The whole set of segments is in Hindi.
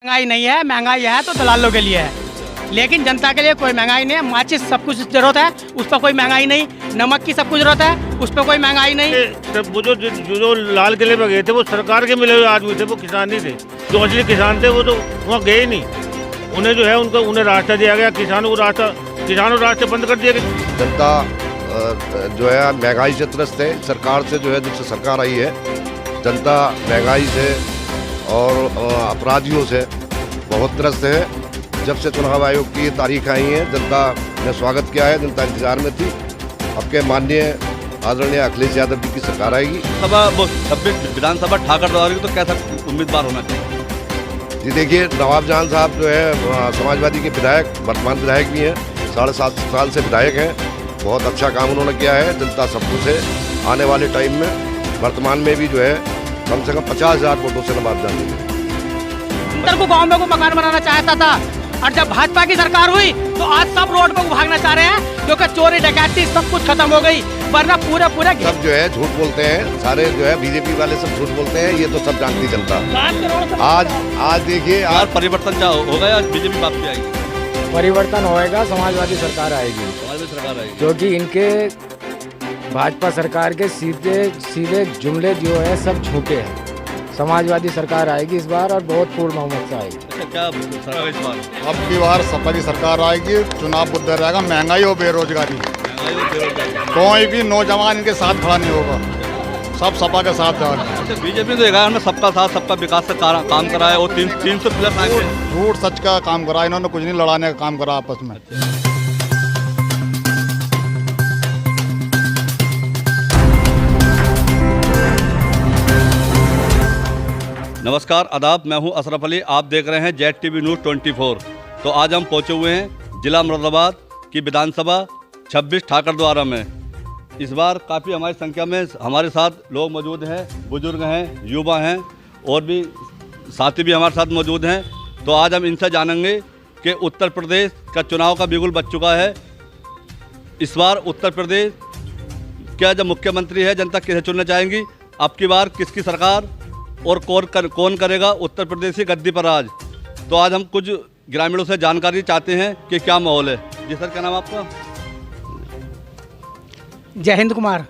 महंगाई नहीं है, महंगाई है तो दलालों के लिए है, लेकिन जनता के लिए कोई महंगाई नहीं है। माचिस सब कुछ जरूरत है, उस पर कोई महंगाई नहीं। नमक की सब कुछ जरूरत है, उस पर कोई महंगाई नहीं। वो जो लाल किले पे गए थे वो सरकार के मिले हुए आदमी थे, वो किसान नहीं थे। जो असली किसान थे वो तो वहाँ गए नहीं। उन्हें जो है उन्हें रास्ता दिया गया, किसानों रास्ते बंद कर दिए गए। जनता जो है महंगाई से त्रस्त है। सरकार से जो है जब से सरकार आई है, जनता महंगाई से और अपराधियों से बहुत त्रस्त है। जब से चुनाव आयोग की ये तारीख आई है, जनता ने स्वागत किया है, जनता इंतजार में थी। अब के माननीय आदरणीय अखिलेश यादव जी की सरकार आएगी। 26 विधानसभा ठाकर द्वारा की तो कैसा उम्मीदवार होना चाहिए? जी देखिए, नवाब जहां साहब जो है समाजवादी के विधायक, वर्तमान विधायक भी हैं, 7.5 साल से विधायक हैं। बहुत अच्छा काम उन्होंने किया है। जनता सब कुछ है। आने वाले टाइम में वर्तमान में भी जो है कम से कम 50,000 वोटों से नवाब जान को गाँव में को मकान बनाना चाहता था, और जब भाजपा की सरकार हुई तो आज सब रोड पर भागना चाह रहे हैं, क्योंकि चोरी डकैती सब कुछ खत्म हो गई। वरना पूरा सब जो है झूठ बोलते हैं, सारे जो है बीजेपी वाले सब झूठ बोलते हैं। ये तो सब जानती जनता। आज देखिए, आज परिवर्तन क्या होगा या बीजेपी वापसी आएगी? परिवर्तन होएगा, समाजवादी सरकार आएगी। क्योंकि इनके भाजपा सरकार के सीधे जुमले जो है सब झूठे हैं। समाजवादी सरकार आएगी इस बार, और बहुत पूर्ण बहुमत से आएगी। क्या इस बार? अब की बार सपा की सरकार आएगी। चुनाव मुद्दा रहेगा महंगाई और बेरोजगारी। कोई भी नौजवान इनके साथ खड़ा नहीं होगा, सब सपा के साथ जा रहे हैं। बीजेपी तो हमने सबका साथ सबका विकास से काम करा है, और 300 प्लस आए। झूठ सच का काम करा, इन्होंने कुछ नहीं लड़ाने का काम करा आपस में। नमस्कार, आदाब, मैं हूं अशरफ अली। आप देख रहे हैं ZTV न्यूज़ 24। तो आज हम पहुंचे हुए हैं जिला मुरादाबाद की विधानसभा 26 ठाकर द्वारा में। इस बार काफ़ी हमारी संख्या में हमारे साथ लोग मौजूद हैं, बुजुर्ग हैं, युवा हैं, और भी साथी भी हमारे साथ मौजूद हैं। तो आज हम इनसे जानेंगे कि उत्तर प्रदेश का चुनाव का बिगुल बज चुका है। इस बार उत्तर प्रदेश क्या जब मुख्यमंत्री है, जनता किसे चुनना चाहेंगी, अब की बार किसकी सरकार और कौन करेगा उत्तर प्रदेश की गद्दी पर राज। तो आज हम कुछ ग्रामीणों से जानकारी चाहते हैं कि क्या माहौल है। जी सर, क्या नाम आपका? जय हिंद कुमार।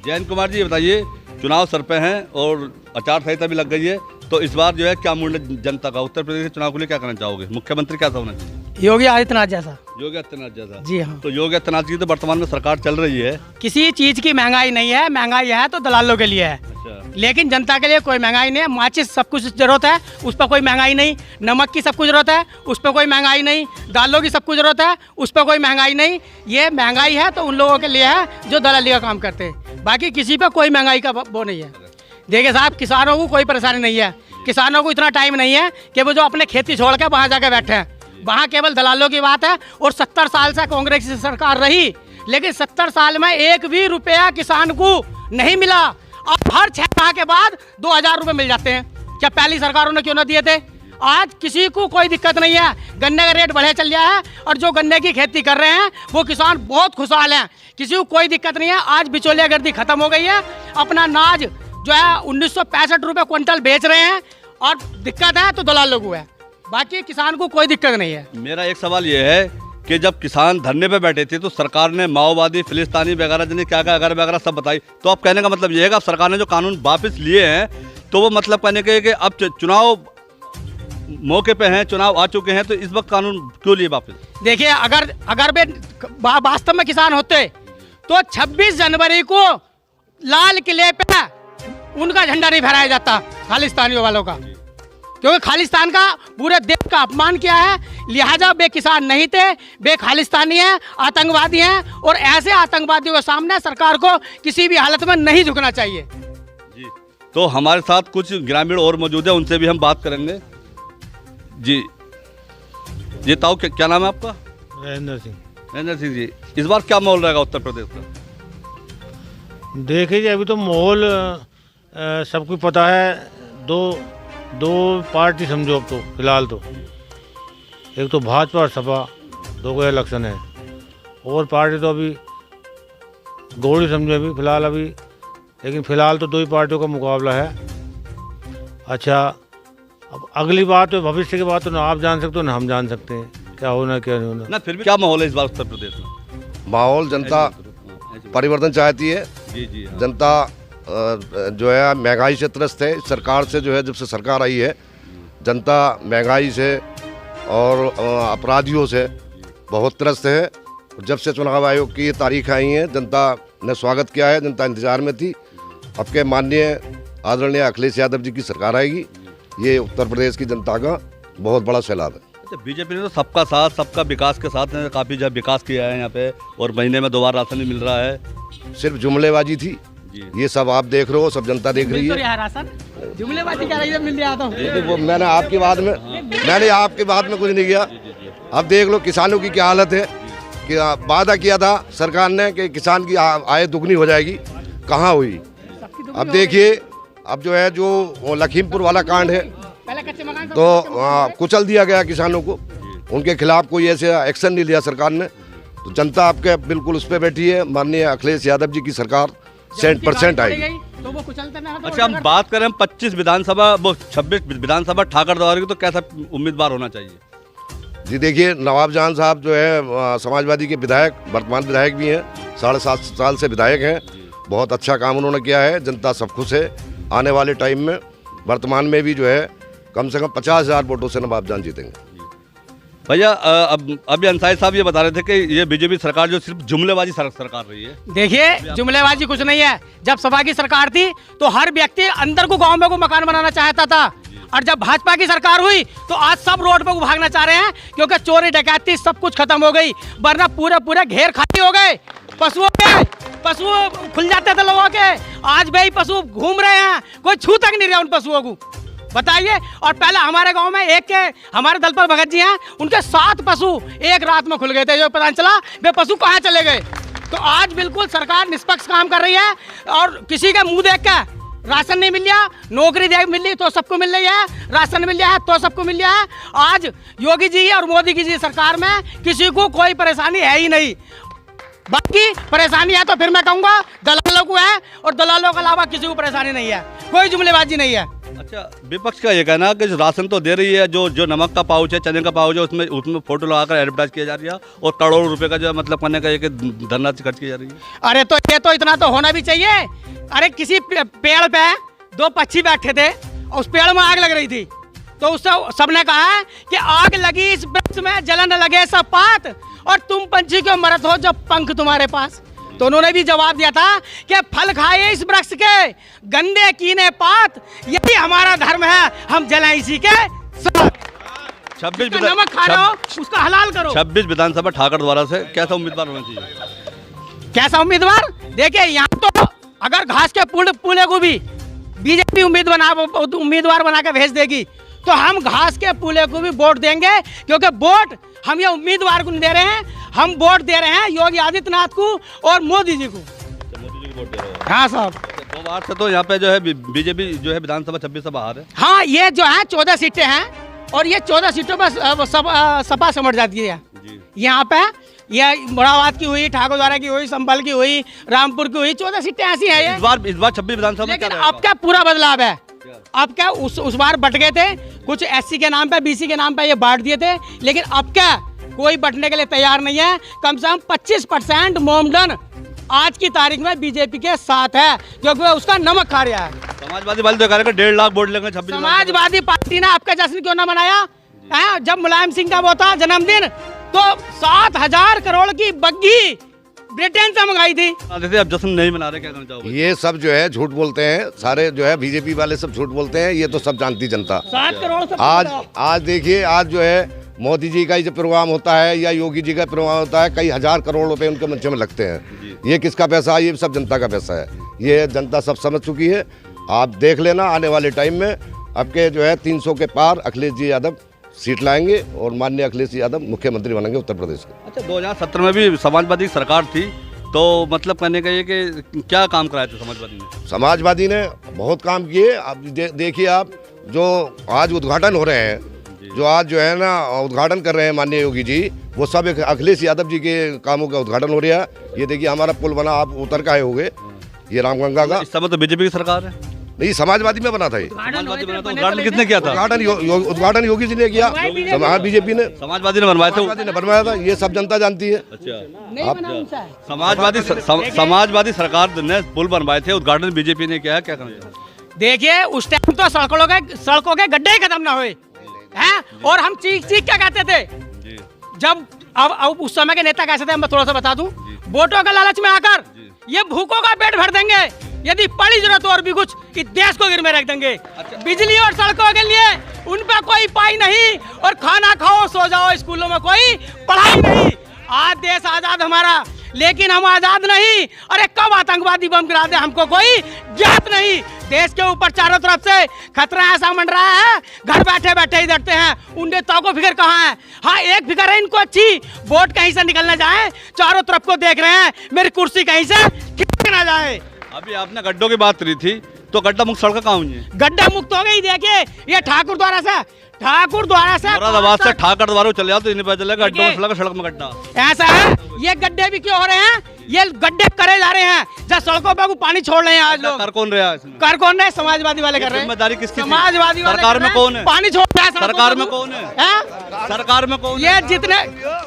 जयंत कुमार जी, ये बताइए, चुनाव सर पे हैं और आचार संहिता भी लग गई है, तो इस बार जो है क्या मूड है जनता का? उत्तर प्रदेश के चुनाव के लिए क्या करना चाहोगे? मुख्यमंत्री कैसा होना चाहिए? योगी आदित्यनाथ जैसा। योगी आदित्यनाथ जैसा? जी हाँ। तो योगी आदित्यनाथ की तो वर्तमान में सरकार चल रही है। किसी चीज की महंगाई नहीं है, महंगाई है तो दलालों के लिए है। अच्छा। लेकिन जनता के लिए कोई महंगाई नहीं है। माचिस सब कुछ जरूरत है, उस पर कोई महंगाई नहीं। नमक की सब कुछ जरूरत है, उस पर कोई महंगाई नहीं। दालों की सब कुछ जरूरत है, उस पर कोई महंगाई नहीं। ये महंगाई है तो उन लोगों के लिए है जो दलाली का काम करते हैं, बाकी किसी पर कोई महंगाई का वो नहीं है। देखिए साहब, किसानों को कोई परेशानी नहीं है। किसानों को इतना टाइम नहीं है कि वो जो अपने खेती छोड़ के वहाँ जाकर बैठे हैं। वहाँ केवल दलालों की बात है। और 70 साल से कांग्रेस की सरकार रही, लेकिन 70 साल में एक भी रुपया किसान को नहीं मिला। अब हर 6 माह के बाद 2000 रुपये मिल जाते हैं। क्या पहली सरकारों ने क्यों ना दिए थे? आज किसी को कोई दिक्कत नहीं है। गन्ने का रेट बढ़े चल गया है, और जो गन्ने की खेती कर रहे हैं वो किसान बहुत खुशहाल हैं। किसी को कोई दिक्कत नहीं है। आज बिचौलियागर्दी खत्म हो गई है। अपना अनाज जो है 1965 रुपये क्विंटल बेच रहे हैं, और दिक्कत है तो दलालों को है, बाकी किसान को कोई दिक्कत नहीं है। मेरा एक सवाल ये है कि जब किसान धरने पे बैठे थे तो सरकार ने माओवादी, फिलिस्तानी वगैरह जने क्या क्या वगैरह सब बताई। तो अब कहने का मतलब ये है कि अब सरकार ने जो कानून वापस लिए हैं, तो वो मतलब कहने के कि अब चुनाव मौके पे हैं, चुनाव आ चुके हैं, तो इस वक्त कानून क्यों लिए वापस? देखिए, अगर वे वास्तव में किसान होते तो 26 जनवरी को लाल किले पे उनका झंडा नहीं फहराया जाता खालिस्तानियों वालों का, क्योंकि खालिस्तान का पूरे देश का अपमान किया है। लिहाजा वे किसान नहीं थे, वे खालिस्तानी हैं, आतंकवादी हैं, और ऐसे आतंकवादियों के सामने सरकार को किसी भी हालत में नहीं झुकना चाहिए। जी, तो हमारे साथ कुछ ग्रामीण और मौजूद है, उनसे भी हम बात करेंगे। जी जी, ताऊ क्या नाम है आपका? महेंद्र सिंह। महेंद्र सिंह जी, इस बार क्या माहौल रहेगा उत्तर प्रदेश का? देखिए, अभी तो माहौल सबको पता है। दो पार्टी समझो अब तो फिलहाल तो, एक तो भाजपा और सपा, दो को इलेक्शन है। और पार्टी तो अभी गौड़ी समझो अभी फिलहाल लेकिन फिलहाल तो 2 ही पार्टियों का मुकाबला है। अच्छा, अब अगली बात है, भविष्य की बात तो ना आप जान सकते हो ना हम जान सकते हैं क्या होना क्या नहीं होना। ना फिर भी क्या माहौल है इस बार उत्तर प्रदेश में? माहौल जनता परिवर्तन चाहती है। जी जी हाँ। जनता जो है महंगाई से त्रस्त है। सरकार से जो है, जब से सरकार आई है, जनता महंगाई से और अपराधियों से बहुत त्रस्त है। जब से चुनाव आयोग की ये तारीख आई है, जनता ने स्वागत किया है, जनता इंतजार में थी। अब के माननीय आदरणीय अखिलेश यादव जी की सरकार आएगी, ये उत्तर प्रदेश की जनता का बहुत बड़ा सैलाब है। अच्छा, बीजेपी ने तो सबका साथ सबका विकास के साथ ने काफ़ी जब विकास किया है यहाँ पे, और महीने में 2 बार राशन भी मिल रहा है। सिर्फ जुमलेबाजी थी, ये सब आप देख रहे हो, सब जनता देख रही है। राशन जुमलेबाजी क्या रही है, मिल रहा था। वो मैंने आपकी बात में कुछ नहीं किया। अब देख लो किसानों की क्या हालत है कि वादा किया था सरकार ने कि किसान की आय दुगनी हो जाएगी, कहाँ हुई। अब देखिए, अब जो है जो लखीमपुर वाला कांड है, तो कुचल दिया गया किसानों को, उनके खिलाफ कोई ऐसे एक्शन नहीं लिया सरकार ने। तो जनता आपके बिल्कुल उस पर बैठी है। माननीय अखिलेश यादव जी की सरकार 100% आएगी। तो वो कुचलते ना। अच्छा, हम बात करें 25 विधानसभा, वो 26 विधानसभा ठाकर द्वारा की, तो कैसा उम्मीदवार होना चाहिए? जी देखिए, नवाब जहां साहब जो है समाजवादी के विधायक, वर्तमान विधायक भी हैं, 7.5 साल से विधायक हैं। बहुत अच्छा काम उन्होंने किया है, जनता सब खुश है। आने वाले टाइम में वर्तमान में भी जो है कम से कम 50,000 वोटों से नवाब जान जीतेंगे। भैया, अभी अंसारी साहब ये बता रहे थे कि ये बीजेपी सरकार जो सिर्फ जुमलेबाजी सरकार रही है। देखिए, जुमलेबाजी कुछ नहीं है। जब सपा की सरकार थी तो हर व्यक्ति अंदर को गांव में को मकान बनाना चाहता था, और जब भाजपा की सरकार हुई तो आज सब रोड पे भागना चाह रहे हैं, क्योंकि चोरी डकैती सब कुछ खत्म हो गई। वरना पूरे घेर खाली हो गए। पशु खुल जाते थे लोगों के, आज भी पशु घूम रहे हैं, कोई छू तक नहीं रहा उन पशुओं को, बताइए। और पहले हमारे गांव में हमारे दलपत भगत जी हैं, उनके 7 पशु एक रात में खुल गए थे, जो पता नहीं चला वे पशु कहाँ चले गए। तो आज बिल्कुल सरकार निष्पक्ष काम कर रही है, और किसी के मुंह देख कर राशन नहीं मिल रहा, नौकरी मिल रही तो सबको मिल रही है, राशन मिल रहा है तो सबको मिल रहा है। आज योगी जी और मोदी जी सरकार में किसी को कोई परेशानी है ही नहीं। बाकी परेशानी है तो फिर मैं कहूँगा दलालों को है, और दलालों के अलावा किसी को परेशानी नहीं है, कोई जुमलेबाजी नहीं है। अच्छा, विपक्ष का ये कहना है कि राशन तो दे रही है, जो नमक का पाउच है, चने का पाउच है, उसमें फोटो लगाकर एडवर्टाइज किया जा रही है, और करोड़ों रुपए का जो मतलब करने का एक धनराशि खर्च की जा रही है। अरे तो ये तो इतना तो होना भी चाहिए। अरे किसी पेड़ पे 2 पक्षी बैठे थे, उस पेड़ में आग लग रही थी, तो उससे सबने कहा कि आग लगी इस वृक्ष में, जलन लगे सब पात, और तुम पंछी क्यों मरत हो जब पंख तुम्हारे पास। तो उन्होंने भी जवाब दिया था कि फल खाए इस वृक्ष के, गंदे कीने पात, यही हमारा धर्म है, हम जलाएं इसी के साथ। 26 नमक खा रहे हो उसका हलाल करो। 26 विधानसभा ठाकर द्वारा से कैसा उम्मीदवार होना चाहिए? कैसा उम्मीदवार? देखिए, यहाँ तो अगर घास के पूले को भी बीजेपी उम्मीदवार बना के भेज देगी, तो हम घास के पूले को भी वोट देंगे, क्योंकि वोट हम ये उम्मीदवार को नहीं दे रहे हैं, हम वोट दे रहे हैं योगी आदित्यनाथ को और मोदी जी को। मोदी जी को वोट दे रहे हो? हाँ साहब। 2 बार से तो यहाँ पे जो है बीजेपी जो है विधानसभा 26 से बाहर है। हाँ, ये जो है 14 सीटें हैं, और ये 14 सीटों पर सपा समझ जाती है। यहाँ पे ये मुरादाबाद की हुई, ठाकुरद्वारा की हुई, संभल की हुई, रामपुर की हुई, 14 सीटें ऐसी हैं ये। इस बार 26 विधानसभा में लेकिन अब क्या पूरा बदलाव है। अब क्या उस बार बट गए थे, कुछ एससी के नाम पे, बीसी के नाम पे ये बांट दिए थे, लेकिन अब क्या कोई बटने के लिए तैयार नहीं है। कम से कम 25% मोमडन आज की तारीख में बीजेपी के साथ है, क्योंकि उसका नमक खा रहा है। समाजवादी वाले तो कह रहे हैं 1.5 लाख वोट लेंगे 26। समाजवादी पार्टी ने आपका जश्न क्यों ना मनाया है? जब मुलायम सिंह का वो था जन्मदिन, तो 7,000 करोड़ की बग्घी ब्रिटेन से मंगाई थी। अब जश्न नहीं मना रहे, क्या कहना चाहोगे? ये सब जो है झूठ बोलते हैं, सारे जो है बीजेपी वाले सब झूठ बोलते हैं, ये तो सब जानती जनता। 7 करोड़ से आज देखिए, आज जो है मोदी जी का जो प्रोग्राम होता है या योगी जी का प्रोग्राम होता है, कई हजार करोड़ रुपए उनके मंच में लगते हैं। ये किसका पैसा है? ये सब जनता का पैसा है, ये जनता सब समझ चुकी है। आप देख लेना आने वाले टाइम में अब के जो है 300 के पार अखिलेश जी यादव सीट लाएंगे, और माननीय अखिलेश यादव मुख्यमंत्री बनेंगे उत्तर प्रदेश के। अच्छा, 2017 में भी समाजवादी सरकार थी, तो मतलब कहने का ये कि क्या काम कराए थे समाजवादी ने? समाजवादी ने बहुत काम किए। अब देखिए, आप जो आज उद्घाटन हो रहे हैं, जो आज जो है ना उद्घाटन कर रहे हैं माननीय योगी जी, वो सब एक अखिलेश यादव जी के कामों का उद्घाटन हो रहा है। ये देखिए, हमारा पुल बना, आप उतर का आए होंगे, ये रामगंगा का। इस समय तो बीजेपी की सरकार है। नहीं, समाजवादी में बना था ये समाजवादी बना था। उद्घाटन किसने किया था? उद्घाटन योगी जी ने किया, बीजेपी ने, समाजवादी ने बनवाए थे। समाजवादी ने बनवाया था, ये सब जनता जानती है। अच्छा, समाजवादी सरकार ने पुल बनवाए थे, उद्घाटन बीजेपी ने किया है, क्या करना? देखिए उस टाइम तो सड़कों के गड्ढे ही खत्म ना हुए हैं, और हम चीख चीख क्या कहते थे जब अब उस समय के नेता कैसे थे मैं थोड़ा सा बता दूं। वोटों का लालच में आकर ये भूखों का पेट भर देंगे, यदि पड़ी जरूरत और भी कुछ इस देश को गिर में रख देंगे। बिजली और सड़कों के लिए उन पर कोई पाई नहीं, और खाना खाओ सो जाओ, स्कूलों में कोई पढ़ाई नहीं। आज देश आजाद हमारा, लेकिन हम आजाद नहीं। अरे कब आतंकवादी बम गिरा दे हमको कोई ज्ञात नहीं। देश के ऊपर चारों तरफ से खतरा ऐसा मंडरा है, घर बैठे बैठे ही डरते हैं। उन नेताओं को फिक्र कहाँ है? हाँ, एक फिक्र है इनको अच्छी, वोट कहीं से निकल ना जाए, चारों तरफ को देख रहे हैं, मेरी कुर्सी कहीं से खिसक ना जाए। अभी आपने गड्ढों की बात करी थी, तो गड्ढा मुक्त सड़क कहाँ हुई है? गड्ढा मुक्त हो गई। देखिए ये ठाकुर द्वारा से मुरादाबाद से ठाकर द्वारा चले जाओ तो इन्हें पता चलेगा गड्ढों में सड़क में गड्ढा ऐसा है। ये गड्ढे भी क्यों हो रहे हैं? ये गड्ढे करे जा रहे हैं जब सड़कों पर पानी छोड़ रहे हैं। आज लोग कर कौन रहा है इसमें? कर कौन रहे? समाजवादी वाले कर रहे हैं। जिम्मेदारी किसकी? समाजवादी वाले। सरकार में कौन है? पानी छोड़ रहा है सरकार में कौन है? सरकार में कौन? ये जितने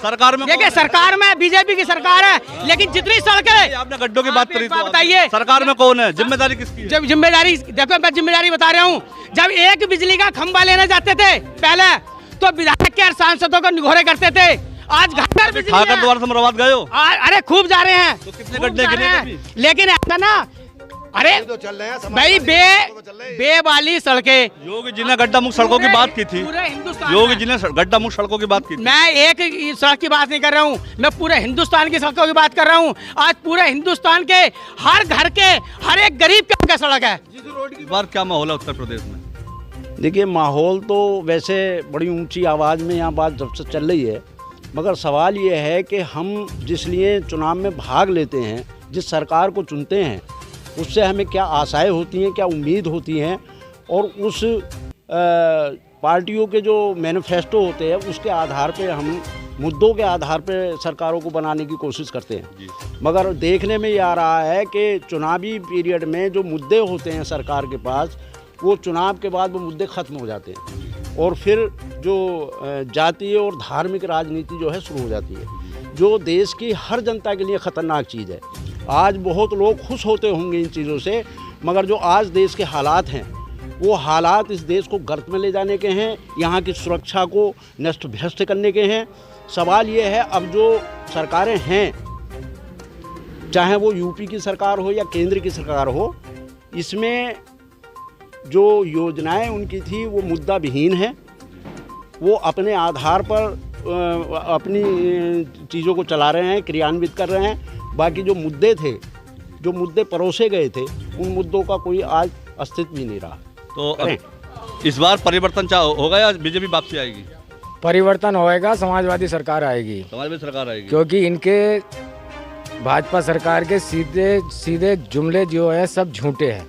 सरकार में, देखिए सरकार में बीजेपी की सरकार है, लेकिन जितनी सड़कें, आपने गड्ढों की बात करी, बताइए सरकार में कौन है? जिम्मेदारी किसकी? जब जिम्मेदारी, देखो मैं जिम्मेदारी बता रहा हूँ। जब एक बिजली का खंभा लेने जाते थे पहले, तो विधायक के सांसदों को निघोरे करते थे। आज घर बिजली ठाकर द्वारा से मुरादाबाद गए हो? अरे खूब जा रहे हैं। तो कितने गड्ढे गिरे कभी? लेकिन ऐसा ना, अरे तो चल रहे हैं भाई बे वाली सड़कें। योगी जी ने गड्ढा मुक्त सड़कों की बात की थी। पूरे हिंदुस्तान योगी जी ने गड्ढा मुक्त सड़कों की बात की थी। मैं एक सड़क की बात नहीं कर रहा हूँ, मैं पूरे हिंदुस्तान की सड़कों की बात कर रहा हूँ। आज पूरे हिंदुस्तान के हर घर के हर एक गरीब का सड़क है। इस बार क्या माहौल है उत्तर प्रदेश में? देखिए माहौल तो वैसे बड़ी ऊंची आवाज़ में यहाँ बात जब से चल रही है, मगर सवाल ये है कि हम जिस लिए चुनाव में भाग लेते हैं, जिस सरकार को चुनते हैं, उससे हमें क्या आशाएं होती हैं, क्या उम्मीद होती हैं, और उस पार्टियों के जो मैनिफेस्टो होते हैं उसके आधार पे हम मुद्दों के आधार पे सरकारों को बनाने की कोशिश करते हैं। मगर देखने में ये आ रहा है कि चुनावी पीरियड में जो मुद्दे होते हैं सरकार के पास, वो चुनाव के बाद वो मुद्दे ख़त्म हो जाते हैं, और फिर जो जातीय और धार्मिक राजनीति जो है शुरू हो जाती है, जो देश की हर जनता के लिए ख़तरनाक चीज़ है। आज बहुत लोग खुश होते होंगे इन चीज़ों से, मगर जो आज देश के हालात हैं, वो हालात इस देश को गर्त में ले जाने के हैं, यहाँ की सुरक्षा को नष्ट भ्रष्ट करने के हैं। सवाल ये है, अब जो सरकारें हैं, चाहे वो यूपी की सरकार हो या केंद्र की सरकार हो, इसमें जो योजनाएं उनकी थी वो मुद्दा विहीन है। वो अपने आधार पर अपनी चीज़ों को चला रहे हैं, क्रियान्वित कर रहे हैं। बाकी जो मुद्दे थे, जो मुद्दे परोसे गए थे, उन मुद्दों का कोई आज अस्तित्व ही नहीं रहा। तो इस बार परिवर्तन होगा या बीजेपी वापसी आएगी? परिवर्तन होएगा, समाजवादी सरकार आएगी। समाजवादी सरकार आएगी क्योंकि इनके भाजपा सरकार के सीधे सीधे जुमले जो है सब झूठे हैं।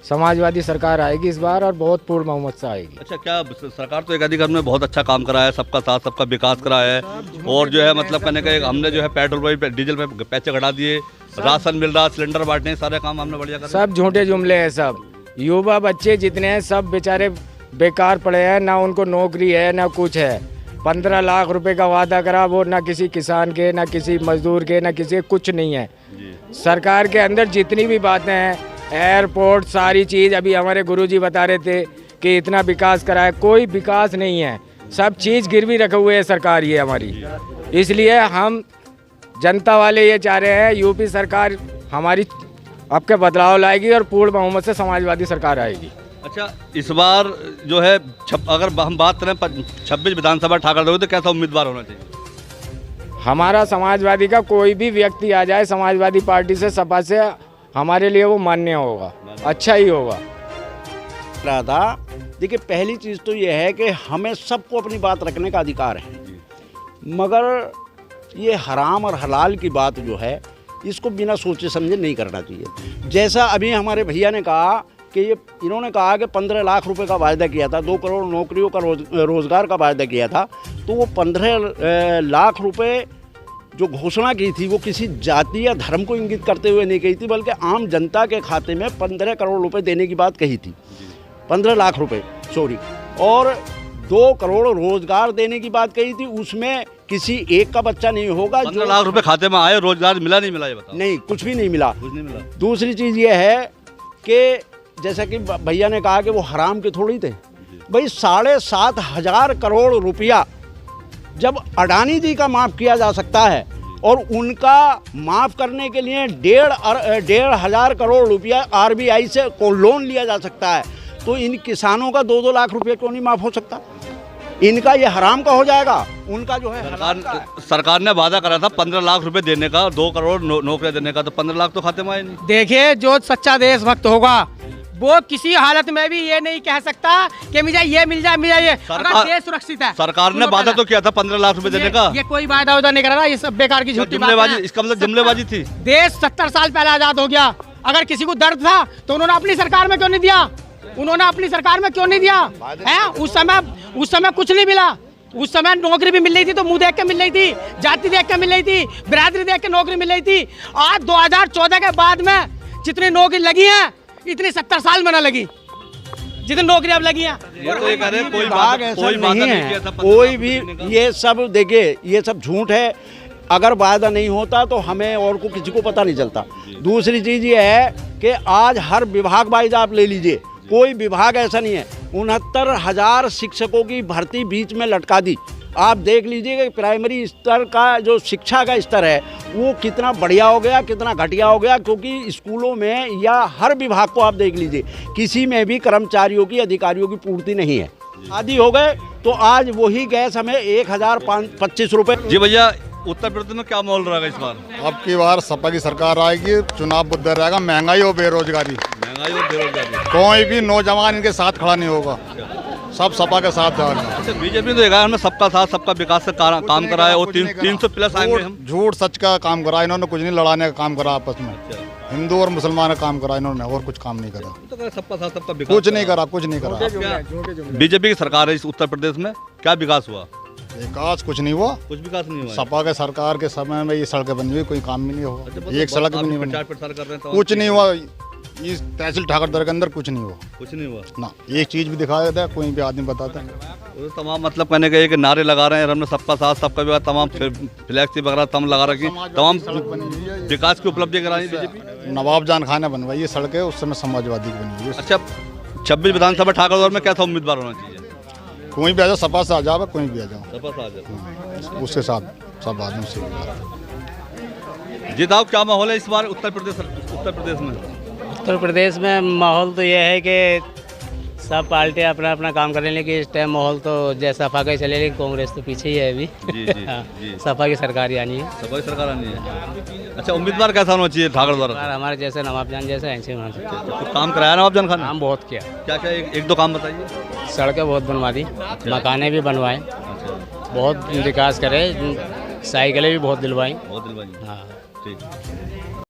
समाजवादी सरकार आएगी इस बार, और बहुत पूर्ण बहुमत से आएगी। अच्छा, क्या सरकार तो एक अधिकार में बहुत अच्छा काम करा है, सबका साथ सबका विकास करा है, और जो है मतलब कहने का हमने जो है पेट्रोल पे डीजल पे पैसे घटा दिए, राशन मिल रहा, सिलेंडर बांटने, सारे काम हमने बढ़िया करा। सब झूठे जुमले हैं। सब युवा बच्चे जितने हैं सब बेचारे बेकार पड़े हैं, ना उनको नौकरी है ना कुछ है। 15 लाख रुपए का वादा करा, वो ना किसी किसान के, ना किसी मजदूर के, ना किसी कुछ नहीं है। सरकार के अंदर जितनी भी बातें हैं, एयरपोर्ट, सारी चीज़, अभी हमारे गुरुजी बता रहे थे कि इतना विकास करा है, कोई विकास नहीं है। सब चीज़ गिरवी रखे हुए है सरकार ये हमारी। इसलिए हम जनता वाले ये चाह रहे हैं यूपी सरकार हमारी आपके बदलाव लाएगी और पूर्ण बहुमत से समाजवादी सरकार आएगी। अच्छा, इस बार जो है अगर हम बात करें 26 विधानसभा ठाकर दोगे तो कैसा उम्मीदवार होना चाहिए? हमारा समाजवादी का कोई भी व्यक्ति आ जाए समाजवादी पार्टी से, सपा से, हमारे लिए वो मान्य होगा, अच्छा ही होगा। रहा था, देखिए पहली चीज़ तो ये है कि हमें सबको अपनी बात रखने का अधिकार है, मगर ये हराम और हलाल की बात जो है, इसको बिना सोचे समझे नहीं करना चाहिए। जैसा अभी हमारे भैया ने कहा कि इन्होंने कहा कि 15 लाख रुपए का वायदा किया था, 2 करोड़ नौकरियों का रोज़गार का वायदा किया था, तो वो 15 लाख रुपए जो घोषणा की थी वो किसी जाति या धर्म को इंगित करते हुए नहीं कही थी, बल्कि आम जनता के खाते में 15 करोड़ रुपए देने की बात कही थी, 15 लाख रुपए सॉरी, और 2 करोड़ रोजगार देने की बात कही थी। उसमें किसी एक का बच्चा नहीं होगा। 15 लाख रुपए खाते में आए, रोजगार मिला नहीं मिला ये बताओ। नहीं, कुछ भी नहीं मिला। कुछ नहीं मिला। दूसरी चीज़ ये है कि जैसा कि भैया ने कहा कि वो हराम के थोड़ी थे भाई, 7,500 करोड़ रुपया जब अडानी जी का माफ़ किया जा सकता है और उनका माफ़ करने के लिए 1,500 करोड़ रुपया RBI से को लोन लिया जा सकता है, तो इन किसानों का 2-2 लाख रुपया क्यों नहीं माफ़ हो सकता? इनका ये हराम का हो जाएगा, उनका जो है सरकार ने वादा करा था 15 लाख रुपए देने का, 2 करोड़ नौकरियां देने का, तो 15 लाख तो खाते में आए नहीं। देखिए, जो सच्चा देशभक्त होगा वो किसी हालत में भी ये नहीं कह सकता कि मुझे ये मिल जाए, मुझे ये, अगर देश सुरक्षित है। सरकार ने वादा तो किया था 15 लाख रुपए देने का। ये कोई वादा नहीं कर रहा, ये सब बेकार की झूठी बात है। इसका मतलब जुमलेबाजी थी। देश 70 साल पहले आजाद हो गया। अगर किसी को दर्द था तो उन्होंने अपनी सरकार में क्यों नहीं दिया? उन्होंने अपनी सरकार में क्यों नहीं दिया है? उस समय कुछ नहीं मिला। उस समय नौकरी भी मिल रही थी तो मुंह देख के मिल रही थी, जाति देख के मिल रही थी, बिरादरी देख के नौकरी मिल रही थी। आज 2014 के बाद में जितनी नौकरी लगी है इतनी 70 साल में न लगी जितनी नौकरी अब लगी है। कोई बात नहीं है, कोई भी ये सब देखिए, ये सब झूठ है। अगर वायदा नहीं होता तो हमें और को किसी को पता नहीं चलता। दूसरी चीज़ ये है कि आज हर विभाग वाइज आप ले लीजिए, कोई विभाग ऐसा नहीं है। 69,000 शिक्षकों की भर्ती बीच में लटका दी। आप देख लीजिए कि प्राइमरी स्तर का जो शिक्षा का स्तर है वो कितना बढ़िया हो गया, कितना घटिया हो गया, क्योंकि स्कूलों में या हर विभाग को आप देख लीजिए, किसी में भी कर्मचारियों की, अधिकारियों की पूर्ति नहीं है। आदि हो गए तो आज वही गैस हमें 1,025 रुपये। जी भैया, उत्तर प्रदेश में क्या माहौल रहेगा इस बार? अब की बार सपा की सरकार आएगी, चुनाव मुद्दा रहेगा महंगाई और बेरोजगारी। कोई भी नौजवान इनके साथ खड़ा नहीं होगा, सब सपा के साथ जा रहे हैं। अच्छा, बीजेपी तो देखा हमने सबका साथ सबका विकास से काम करा है और 300 प्लस आएंगे हम। झूठ सच का काम करा इन्होंने, कुछ नहीं लड़ाने का काम करा आपस में। हिंदू और मुसलमान का काम करा इन्होंने, और कुछ काम नहीं करा। तो सबका साथ सबका विकास कुछ नहीं करा, कुछ नहीं करा। बीजेपी की सरकार है इस उत्तर प्रदेश में, क्या विकास हुआ? विकास कुछ नहीं हुआ, कुछ विकास नहीं हुआ। सपा के सरकार के समय में ये सड़कें बन गई, कोई काम भी नहीं हुआ, एक सड़क भी नहीं बनी, प्रचार कर रहे हैं, कुछ नहीं हुआ। इस तहसील ठाकरदर के अंदर कुछ नहीं हुआ, कुछ नहीं हुआ ना। एक चीज भी दिखाया जाता है, कोई भी आदमी बताता है। तो तमाम मतलब कहने के कि नारे लगा रहे हैं, हमने सबका साथ सबका विकास, तमाम फ्लैक्सी वगैरह तमाम लगा रखी, तमाम विकास की उपलब्धि कराई बीजेपी। नवाब जान खान ने बनवाई है सड़कें, उस समय समाजवादी की बनी हुई है। अच्छा, 26 विधानसभा ठाकुरद्वार में कैसा उम्मीदवार होना चाहिए? कोई भी आ जाओ, सपा से आ जाओ, कोई भी आ जाओ, सपा से आ जाए, उसके साथ सब आदमी से। जी साहब, क्या माहौल है इस बार उत्तर प्रदेश में? उत्तर प्रदेश में माहौल तो ये है कि सब पार्टियां अपना अपना काम कर रही हैं, लेकिन इस टाइम माहौल तो जैसा सपा का ही चले, लेकिन कांग्रेस तो पीछे ही है अभी। जी। सपा की सरकार ही आनी है। सपा की सरकार आनी है। अच्छा, उम्मीदवार कैसा होना चाहिए ठाकुरद्वार? हमारे जैसे नवाब जान जैसे ऐसे होना चाहिए। तो काम कराया नवाब जान खान? काम बहुत किया। क्या क्या एक दो काम बताइए। सड़कें बहुत बनवा दी, मकाने भी बनवाए, बहुत विकास करे, साइकिलें भी बहुत दिलवाई। हाँ, ठीक।